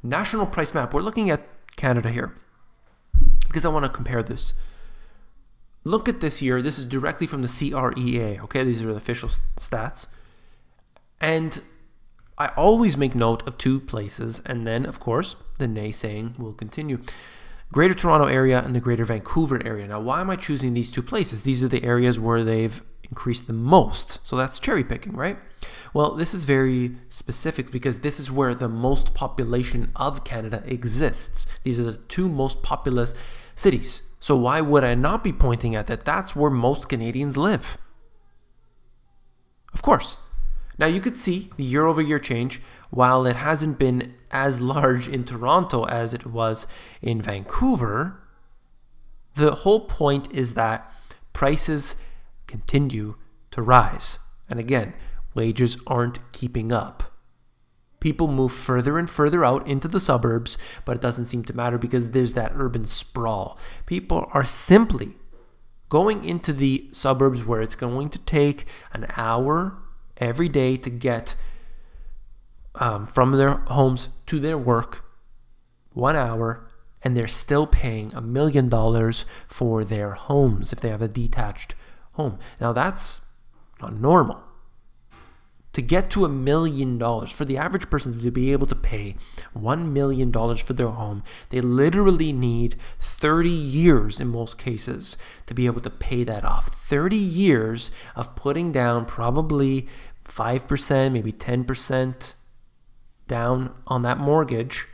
National price map. We're looking at Canada here because I want to compare this. Look at this year. This is directly from the CREA. Okay, these are the official stats. And I always make note of two places, and then, of course, the naysaying will continue. Greater Toronto area and the Greater Vancouver area. Now, why am I choosing these two places? These are the areas where they've increased the most. So that's cherry picking, right? Well, this is very specific because this is where the most population of Canada exists. These are the two most populous cities. So why would I not be pointing at that? That's where most Canadians live. Of course. Now you could see the year-over-year change. While it hasn't been as large in Toronto as it was in Vancouver, the whole point is that prices continue to rise. And again, wages aren't keeping up. People move further and further out into the suburbs, but it doesn't seem to matter because there's that urban sprawl. People are simply going into the suburbs where it's going to take an hour every day to get from their homes to their work, 1 hour, and they're still paying $1 million for their homes if they have a detached home. Now that's not normal. To get to $1 million, for the average person to be able to pay $1 million for their home, they literally need 30 years in most cases to be able to pay that off. 30 years of putting down probably 5%, maybe 10% down on that mortgage,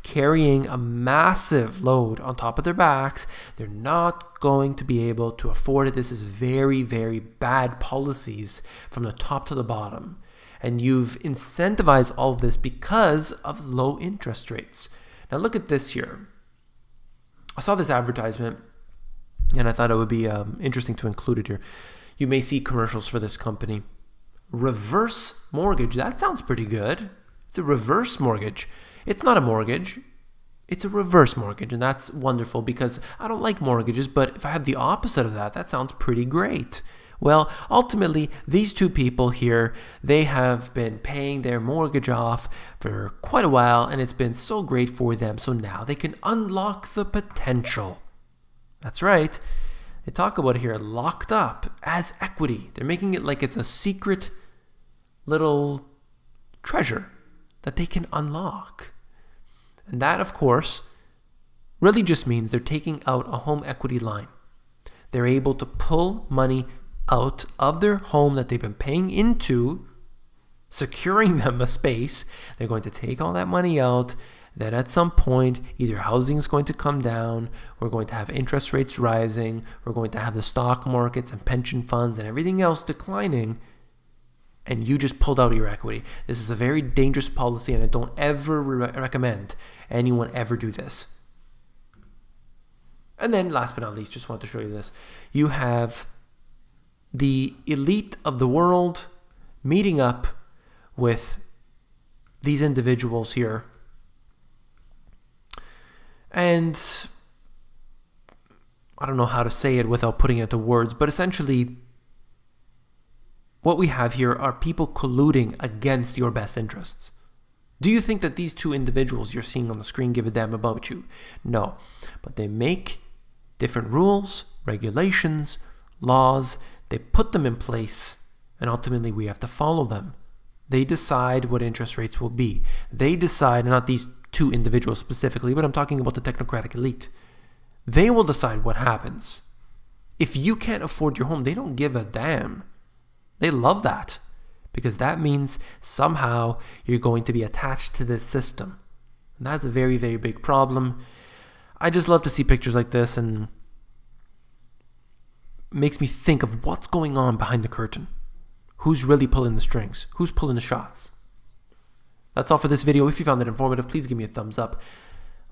carrying a massive load on top of their backs. They're not going to be able to afford it. This is very, very bad policies from the top to the bottom. And you've incentivized all of this because of low interest rates. Now look at this here. I saw this advertisement and I thought it would be interesting to include it here. You may see commercials for this company. Reverse mortgage. That sounds pretty good. It's a reverse mortgage. It's not a mortgage. It's a reverse mortgage, and that's wonderful because I don't like mortgages, but if I have the opposite of that, that sounds pretty great. Well, ultimately, these two people here, they have been paying their mortgage off for quite a while, and it's been so great for them. So now they can unlock the potential. That's right. They talk about it here, locked up as equity. They're making it like it's a secret little treasure that they can unlock. And that, of course, really just means they're taking out a home equity line. They're able to pull money out of their home that they've been paying into, securing them a space. They're going to take all that money out. Then at some point, either housing is going to come down, we're going to have interest rates rising, we're going to have the stock markets and pension funds and everything else declining, and you just pulled out your equity. This is a very dangerous policy, and I don't ever recommend anyone ever do this. And then last but not least, just want to show you this. You have the elite of the world meeting up with these individuals here. And I don't know how to say it without putting it into words, but essentially what we have here are people colluding against your best interests. Do you think that these two individuals you're seeing on the screen give a damn about you? No, but they make different rules, regulations, laws, they put them in place, and ultimately we have to follow them. They decide what interest rates will be. They decide, not these two individuals specifically, but I'm talking about the technocratic elite. They will decide what happens. If you can't afford your home, they don't give a damn. They love that because that means somehow you're going to be attached to this system. And that's a very, very big problem. I just love to see pictures like this, and makes me think of what's going on behind the curtain. Who's really pulling the strings? Who's pulling the shots? That's all for this video. If you found it informative, please give me a thumbs up.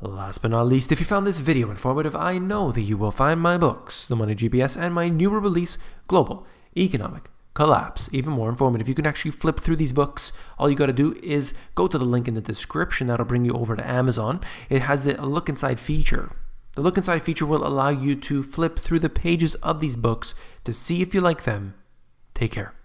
Last but not least, if you found this video informative, I know that you will find my books, The Money GPS, and my newer release, Global Economic Collapse, even more informative. You can actually flip through these books. All you got to do is go to the link in the description. That'll bring you over to Amazon. It has the look inside feature. The look inside feature will allow you to flip through the pages of these books to see if you like them. Take care.